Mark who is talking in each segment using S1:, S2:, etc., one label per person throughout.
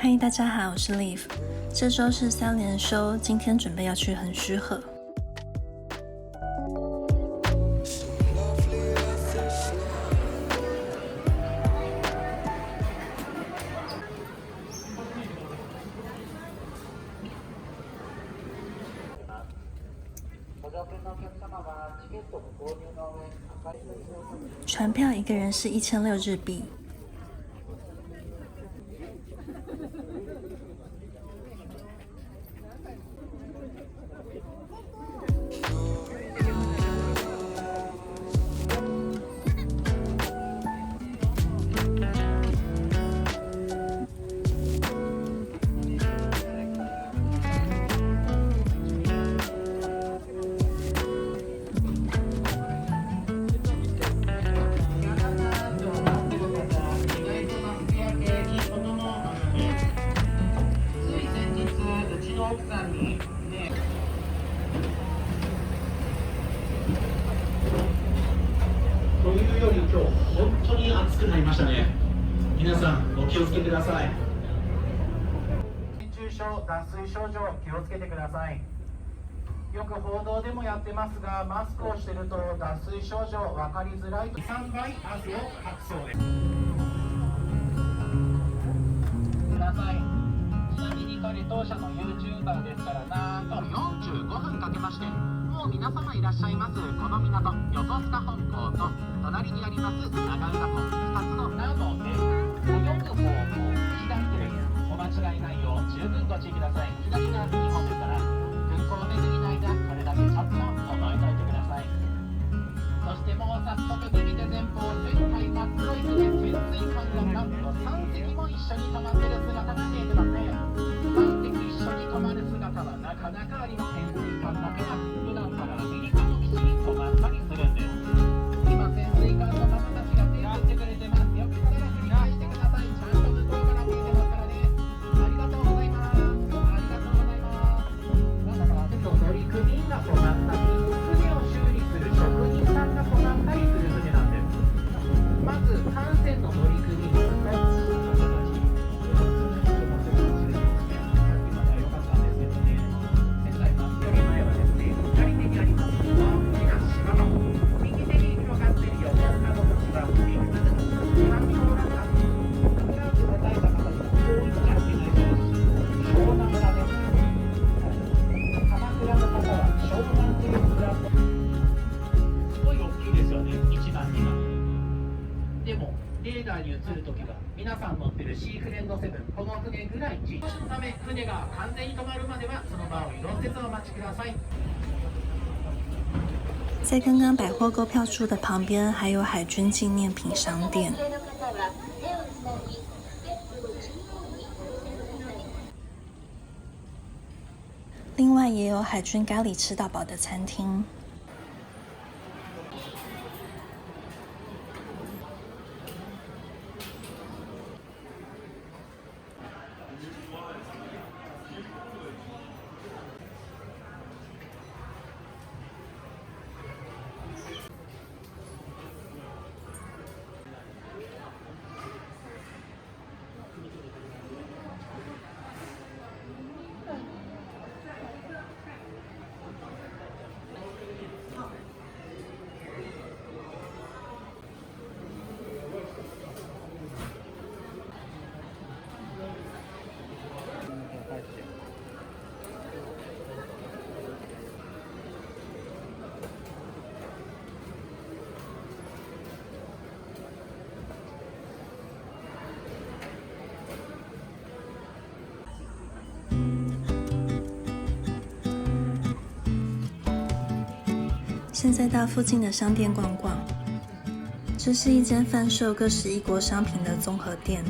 S1: 嗨，大家好，我是 Liv。这周是3连休，今天准备要去横须贺。船票一个人是1600日币。
S2: というより今日本当に暑くなりましたね。皆さんお気をつけください。熱中症、脱水症状気をつけてください。よく報道でもやってますが、マスクをしていると脱水症状分かりづらいと3倍汗をかくそうです。ください。ちなみに彼当社の YouTuber ですからなんと45分かけまして、もう皆様いらっしゃいますこの港横須賀本港と隣にあります長浦港2つのなので、泳ぐ方向左手です。お間違いないよう十分ご注意ください。左が日本ですから、空港巡りの間これだけちょっと覚えておいてください。そしてもう早速右手前方全体真っ黒い船、潜水艦がなんと3隻も一緒に止まっている姿が見えてますね。3隻一緒に止まる姿はなかなかありません。潜水艦だけは普段からアメリカの基地に止まったりするんです。今潜水艦の方たちが手を振ってくれてます。よかったら振り返してください。ちゃんと向こうから見えてますからね。ありがとうございます。ありがとうございます。なんだか乗組員が止まったり、船を修理する職人さんが止まったりする船なんです。まず艦船の乗組員とに移るときは皆さん乗ってるシーフレンド7この船ぐらい小さいため、船が完全に止まるまではその場を移動せずお待ちください。
S1: 在刚刚百货购票处的旁边还有海军纪念品商店。另外也有海军咖喱吃到饱的餐厅。现在到附近的商店逛逛，这是一间贩售各式异国商品的综合店。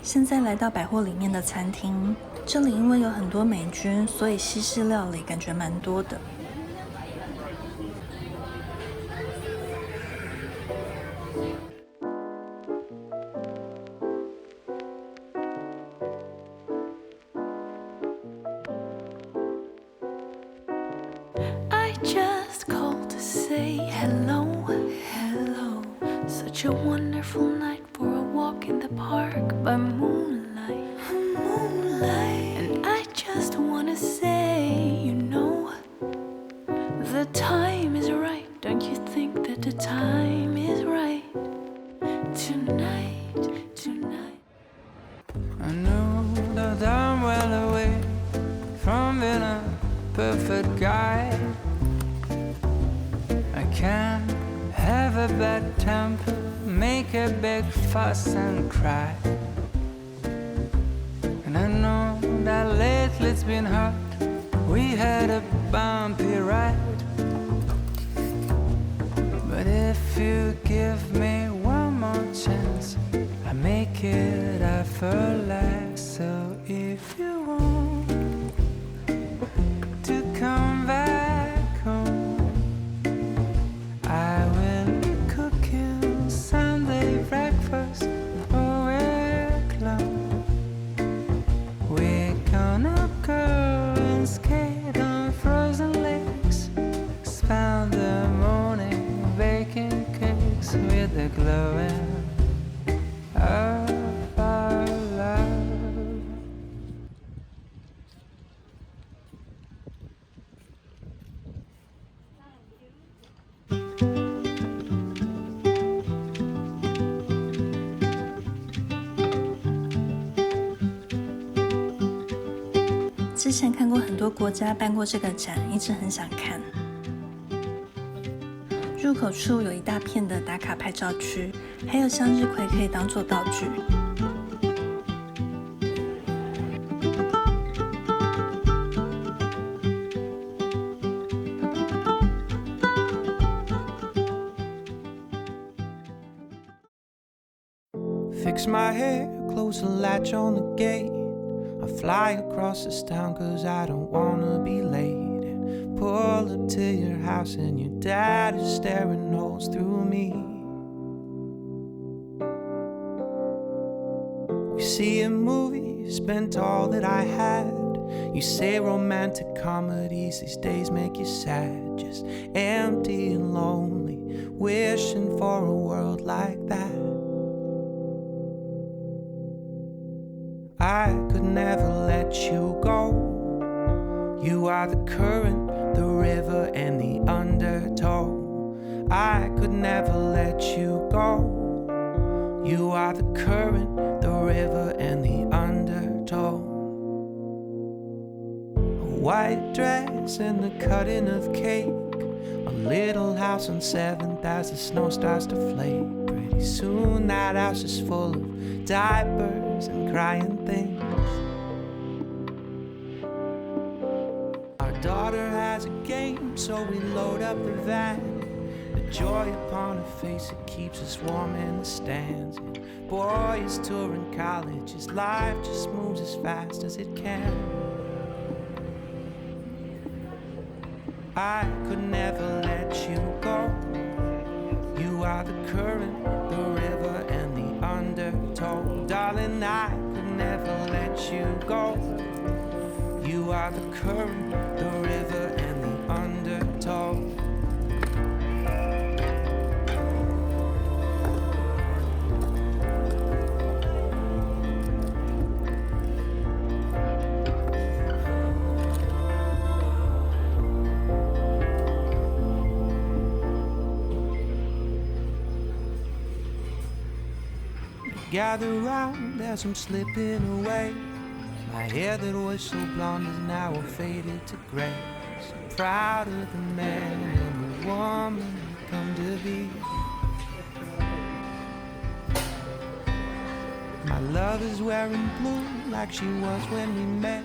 S1: 现在来到百货里面的餐厅，这里因为有很多美军，所以西式料理感觉蛮多的。
S3: I just called to say hello, hello. Such a wonderful night for a walk in the park by moonlight, moonlight. And I just wanna say, you know, the time is right. Don't you think that the time is right? Tonight, tonight.
S4: I know that I'm well away from being a perfect guy. I can't have a bad temper, make a big fuss and cry. And I know that lately it's been hard, we had a bumpy ride. But if you give me one more chance, I make it effortless. So if you want to come back home, I will cook you Sunday breakfast for we're alone. We're gonna go and skate on frozen lakes, spend the morning baking cakes with the glowing of our love.
S1: 之前看过很多国家办过这个展，一直很想看。入口处有一大片的打卡拍照区，还有向日葵可以当做道具。
S4: Fix my hair, close the latch on the gate. I fly across this town 'cause I don't wanna be late. And pull up to your house and your dad is staring holes through me. We see a movie, spent all that I had. You say romantic comedies these days make you sad, just empty and lonely, wishing for a world like that. I could never let you go. You are the current, the river, and the undertow. I could never let you go. You are the current, the river, and the undertow. A white dress and the cutting of cake. A little house on 7th as the snow starts to flake. Pretty soon that house is full of diapers and crying things. Our daughter has a game, so we load up the van. The joy upon her face, it keeps us warm in the stands. And boy is touring college, his life just moves as fast as it can. I could never let you go. You are the current, the river, and the undertow. Darling, I could never let you go. You are the current, the river, and the undertow. Gather round as I'm slipping away. My hair that was so blonde is now faded to gray. So proud of the man and the woman I've come to be. My love is wearing blue like she was when we met.